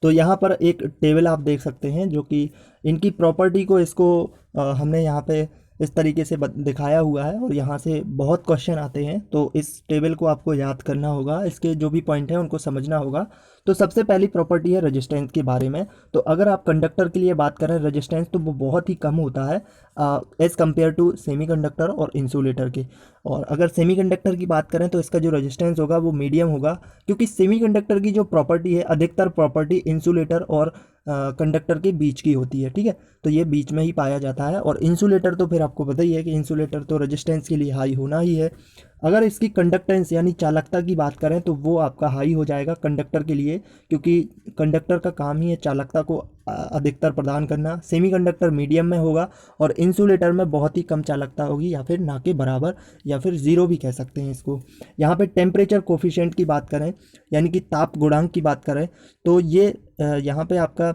तो यहाँ पर एक टेबल आप देख सकते हैं जो कि इनकी प्रॉपर्टी को इसको हमने यहाँ पे इस तरीके से दिखाया हुआ है, और यहाँ से बहुत क्वेश्चन आते हैं, तो इस टेबल को आपको याद करना होगा, इसके जो भी पॉइंट हैं उनको समझना होगा। तो सबसे पहली प्रॉपर्टी है रेजिस्टेंस के बारे में। तो अगर आप कंडक्टर के लिए बात करें रेजिस्टेंस, तो वो बहुत ही कम होता है एज़ कम्पेयर टू सेमीकंडक्टर और इंसुलेटर के। और अगर सेमीकंडक्टर की बात करें तो इसका जो रेजिस्टेंस होगा वो मीडियम होगा, क्योंकि सेमीकंडक्टर की जो प्रॉपर्टी है, अधिकतर प्रॉपर्टी इंसुलेटर और कंडक्टर के बीच की होती है, ठीक है, तो ये बीच में ही पाया जाता है। और इंसुलेटर तो फिर आपको पता ही है कि इंसुलेटर तो रेजिस्टेंस के लिए हाई होना ही है। अगर इसकी कंडक्टेंस यानी चालकता की बात करें तो वो आपका हाई हो जाएगा कंडक्टर के लिए, क्योंकि कंडक्टर का काम ही है चालकता को अधिकतर प्रदान करना। सेमीकंडक्टर मीडियम में होगा, और इंसुलेटर में बहुत ही कम चालकता होगी, या फिर ना के बराबर, या फिर ज़ीरो भी कह सकते हैं इसको। यहाँ पे टेम्परेचर कोफिशिएंट की बात करें, यानी कि ताप गुणांक की बात करें, तो ये यहाँ पे आपका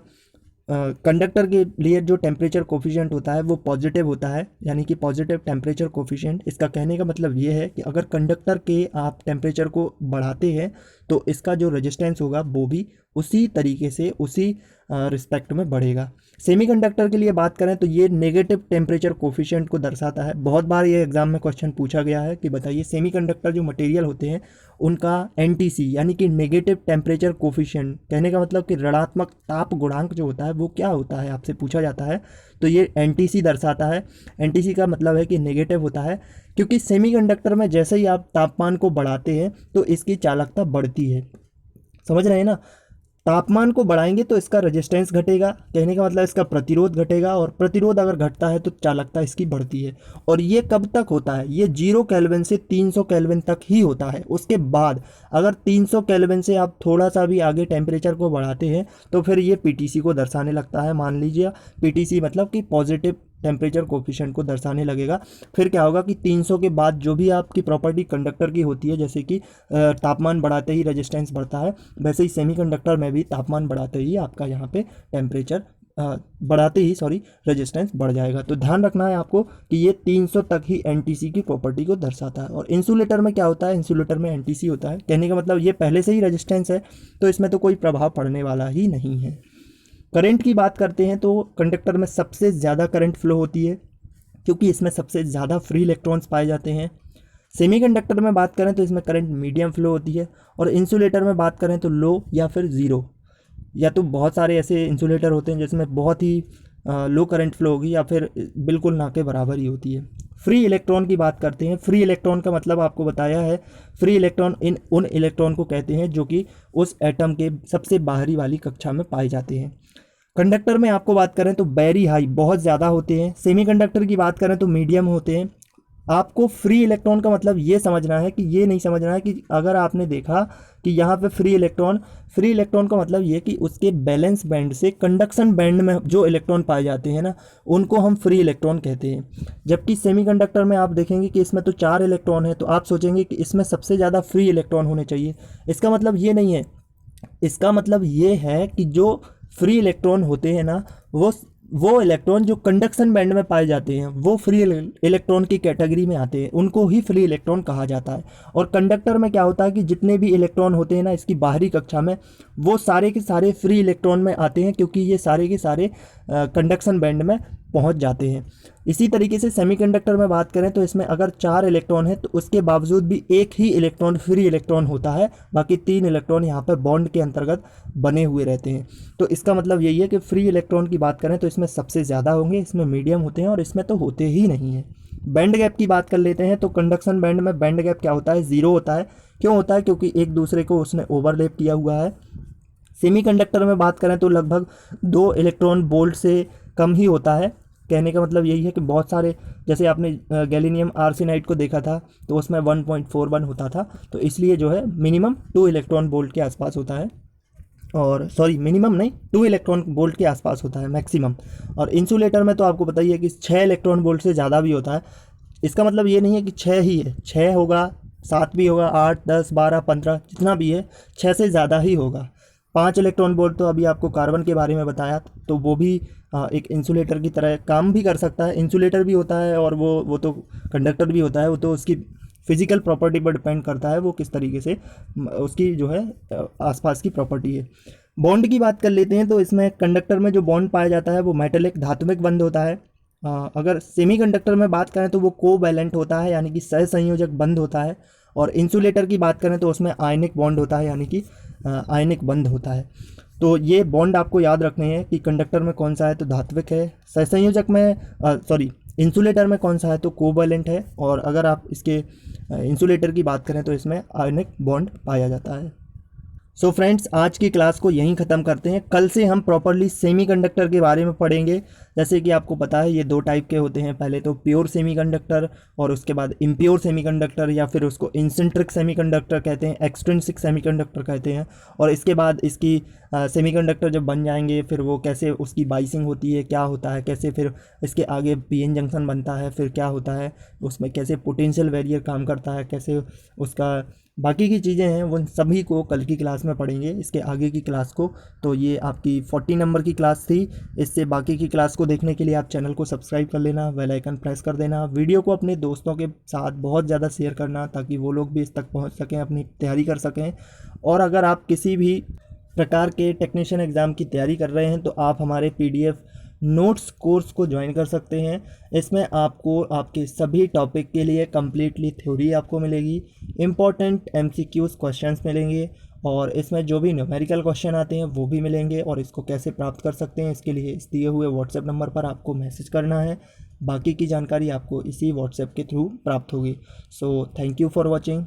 कंडक्टर के लिए जो टेम्परेचर कोफिशिएंट होता है वो पॉजिटिव होता है, यानी कि पॉजिटिव टेम्परेचर कोफिशिएंट। इसका कहने का मतलब ये है कि अगर कंडक्टर के आप टेम्परेचर को बढ़ाते हैं तो इसका जो रेजिस्टेंस होगा वो भी उसी तरीके से, उसी रिस्पेक्ट में बढ़ेगा। सेमीकंडक्टर के लिए बात करें तो ये नेगेटिव टेम्परेचर कोफिशिएंट को दर्शाता है। बहुत बार ये एग्जाम में क्वेश्चन पूछा गया है कि बताइए सेमीकंडक्टर जो मटेरियल होते हैं उनका एनटीसी यानी कि नेगेटिव टेम्परेचर कोफिशिएंट, कहने का मतलब कि ऋणात्मक ताप गुणांक जो होता है वो क्या होता है, आपसे पूछा जाता है। तो ये एनटीसी दर्शाता है। एनटीसी का मतलब है कि नेगेटिव होता है, क्योंकि सेमीकंडक्टर में जैसे ही आप तापमान को बढ़ाते हैं तो इसकी चालकता बढ़ती है। समझ रहे हैं ना, तापमान को बढ़ाएंगे तो इसका रेजिस्टेंस घटेगा, कहने का मतलब इसका प्रतिरोध घटेगा, और प्रतिरोध अगर घटता है तो चालकता इसकी बढ़ती है। और ये कब तक होता है, ये 0 केल्विन से 300 केल्विन तक ही होता है। उसके बाद अगर 300 केल्विन से आप थोड़ा सा भी आगे टेम्परेचर को बढ़ाते हैं तो फिर ये पीटीसी को दर्शाने लगता है। मान लीजिए पीटीसी मतलब कि पॉजिटिव टेम्परेचर कोफिशिएंट को दर्शाने लगेगा। फिर क्या होगा कि 300 के बाद जो भी आपकी प्रॉपर्टी कंडक्टर की होती है, जैसे कि तापमान बढ़ाते ही रेजिस्टेंस बढ़ता है, वैसे ही सेमीकंडक्टर में भी तापमान बढ़ाते ही आपका यहाँ पे टेम्परेचर रेजिस्टेंस बढ़ जाएगा। तो ध्यान रखना है आपको कि ये 300 तक ही एनटीसी की प्रॉपर्टी को दर्शाता है। और इंसुलेटर में क्या होता है, इंसुलेटर में एनटीसी होता है, कहने का मतलब ये पहले से ही रेजिस्टेंस है, तो इसमें तो कोई प्रभाव पड़ने वाला ही नहीं है। करंट की बात करते हैं तो कंडक्टर में सबसे ज़्यादा करंट फ्लो होती है, क्योंकि इसमें सबसे ज़्यादा फ्री इलेक्ट्रॉन्स पाए जाते हैं। सेमीकंडक्टर में बात करें तो इसमें करंट मीडियम फ्लो होती है, और इंसुलेटर में बात करें तो लो या फिर ज़ीरो, या तो बहुत सारे ऐसे इंसुलेटर होते हैं जिसमें बहुत ही लो करंट फ्लो होगी, या फिर बिल्कुल ना के बराबर ही होती है। फ्री इलेक्ट्रॉन की बात करते हैं। फ्री इलेक्ट्रॉन का मतलब आपको बताया है, फ्री इलेक्ट्रॉन उन इलेक्ट्रॉन को कहते हैं जो कि उस एटम के सबसे बाहरी वाली कक्षा में पाए जाते हैं। कंडक्टर में आपको बात करें तो वेरी हाई, बहुत ज़्यादा होते हैं। सेमीकंडक्टर की बात करें तो मीडियम होते हैं। आपको फ्री इलेक्ट्रॉन का मतलब ये समझना है कि ये नहीं समझना है कि अगर आपने देखा कि यहाँ पे फ्री इलेक्ट्रॉन का मतलब ये कि उसके बैलेंस बैंड से कंडक्शन बैंड में जो इलेक्ट्रॉन पाए जाते हैं ना, उनको हम फ्री इलेक्ट्रॉन कहते हैं। जबकि सेमीकंडक्टर में आप देखेंगे कि इसमें तो 4 इलेक्ट्रॉन है, तो आप सोचेंगे कि इसमें सबसे ज़्यादा फ्री इलेक्ट्रॉन होने चाहिए। इसका मतलब ये नहीं है। इसका मतलब ये है कि जो फ्री इलेक्ट्रॉन होते हैं ना, वो इलेक्ट्रॉन जो कंडक्शन बैंड में पाए जाते हैं वो फ्री इलेक्ट्रॉन की कैटेगरी में आते हैं, उनको ही फ्री इलेक्ट्रॉन कहा जाता है। और कंडक्टर में क्या होता है कि जितने भी इलेक्ट्रॉन होते हैं ना इसकी बाहरी कक्षा में, वो सारे के सारे फ्री इलेक्ट्रॉन में आते हैं, क्योंकि ये सारे के सारे कंडक्शन बैंड में पहुंच जाते हैं। इसी तरीके से सेमीकंडक्टर में बात करें तो इसमें अगर 4 इलेक्ट्रॉन है तो उसके बावजूद भी एक ही इलेक्ट्रॉन फ्री इलेक्ट्रॉन होता है, बाकी 3 इलेक्ट्रॉन यहाँ पर बॉन्ड के अंतर्गत बने हुए रहते हैं। तो इसका मतलब यही है कि फ्री इलेक्ट्रॉन की बात करें तो इसमें सबसे ज़्यादा होंगे, इसमें मीडियम होते हैं और इसमें तो होते ही नहीं हैं। बैंड गैप की बात कर लेते हैं तो कंडक्शन बैंड में बैंड गैप क्या होता है, 0 होता है। क्यों होता है? क्योंकि एक दूसरे को उसने ओवरलैप किया हुआ है। सेमीकंडक्टर में बात करें तो लगभग 2 इलेक्ट्रॉन वोल्ट से कम ही होता है। कहने का मतलब यही है कि बहुत सारे, जैसे आपने गैलिनियम आर्सेनाइड को देखा था तो उसमें 1.41 होता था, तो इसलिए जो है मिनिमम 2 इलेक्ट्रॉन वोल्ट के आसपास होता है। और सॉरी, मिनिमम नहीं, 2 इलेक्ट्रॉन वोल्ट के आसपास होता है मैक्सिमम। और इंसुलेटर में तो आपको पता ही है कि 6 इलेक्ट्रॉन वोल्ट से ज़्यादा भी होता है। इसका मतलब ये नहीं है कि 6 ही है, 6 होगा, 7 भी होगा, 8, 10, 12, 15, जितना भी है 6 से ज़्यादा ही होगा। 5 इलेक्ट्रॉन वोल्ट तो अभी आपको कार्बन के बारे में बताया, तो वो भी एक इंसुलेटर की तरह काम भी कर सकता है। इंसुलेटर भी होता है और वो तो कंडक्टर भी होता है। वो तो उसकी फिजिकल प्रॉपर्टी पर डिपेंड करता है, वो किस तरीके से उसकी जो है आसपास की प्रॉपर्टी है। बॉन्ड की बात कर लेते हैं तो इसमें कंडक्टर में जो बॉन्ड पाया जाता है वो मेटेलिक धात्विक बंध होता है। अगर सेमीकंडक्टर में बात करें तो वो कोवैलेंट होता है, यानी कि सहसंयोजक बंध होता है। और इंसुलेटर की बात करें तो उसमें आयनिक बॉन्ड होता है, यानी कि आयनिक बंध होता है। तो ये बॉन्ड आपको याद रखने हैं कि कंडक्टर में कौन सा है तो धात्विक है, सहसंयोजक में सॉरी इंसुलेटर में कौन सा है तो कोवैलेंट है, और अगर आप इसके इंसुलेटर की बात करें तो इसमें आयनिक बॉन्ड पाया जाता है। सो फ्रेंड्स, आज की क्लास को यहीं ख़त्म करते हैं। कल से हम प्रॉपरली सेमीकंडक्टर के बारे में पढ़ेंगे। जैसे कि आपको पता है ये 2 टाइप के होते हैं, पहले तो प्योर सेमीकंडक्टर और उसके बाद इम्प्योर सेमीकंडक्टर, या फिर उसको इंसेंट्रिक सेमीकंडक्टर कहते हैं, एक्सट्रिंसिक सेमीकंडक्टर कहते हैं। और इसके बाद इसकी सेमीकंडक्टर जब बन जाएंगे फिर वो कैसे उसकी बाइसिंग होती है, क्या होता है, कैसे फिर इसके आगे पीएन जंक्शन बनता है, फिर क्या होता है उसमें, कैसे पोटेंशियल बैरियर काम करता है, कैसे उसका बाकी की चीज़ें हैं, वो सभी को कल की क्लास में पढ़ेंगे, इसके आगे की क्लास को। तो ये आपकी 40 नंबर की क्लास थी। इससे बाकी की क्लास को देखने के लिए आप चैनल को सब्सक्राइब कर लेना, बेल आइकन प्रेस कर देना, वीडियो को अपने दोस्तों के साथ बहुत ज़्यादा शेयर करना ताकि वो लोग भी इस तक पहुंच सकें, अपनी तैयारी कर सकें। और अगर आप किसी भी प्रकार के टेक्नीशियन एग्ज़ाम की तैयारी कर रहे हैं तो आप हमारे PDF नोट्स कोर्स को ज्वाइन कर सकते हैं। इसमें आपको आपके सभी टॉपिक के लिए कम्प्लीटली थ्योरी आपको मिलेगी, इम्पॉर्टेंट MCQs क्वेश्चंस मिलेंगे, और इसमें जो भी न्यूमेरिकल क्वेश्चन आते हैं वो भी मिलेंगे। और इसको कैसे प्राप्त कर सकते हैं इसके लिए इस दिए हुए व्हाट्सएप नंबर पर आपको मैसेज करना है। बाकी की जानकारी आपको इसी व्हाट्सएप के थ्रू प्राप्त होगी। So thank you for watching.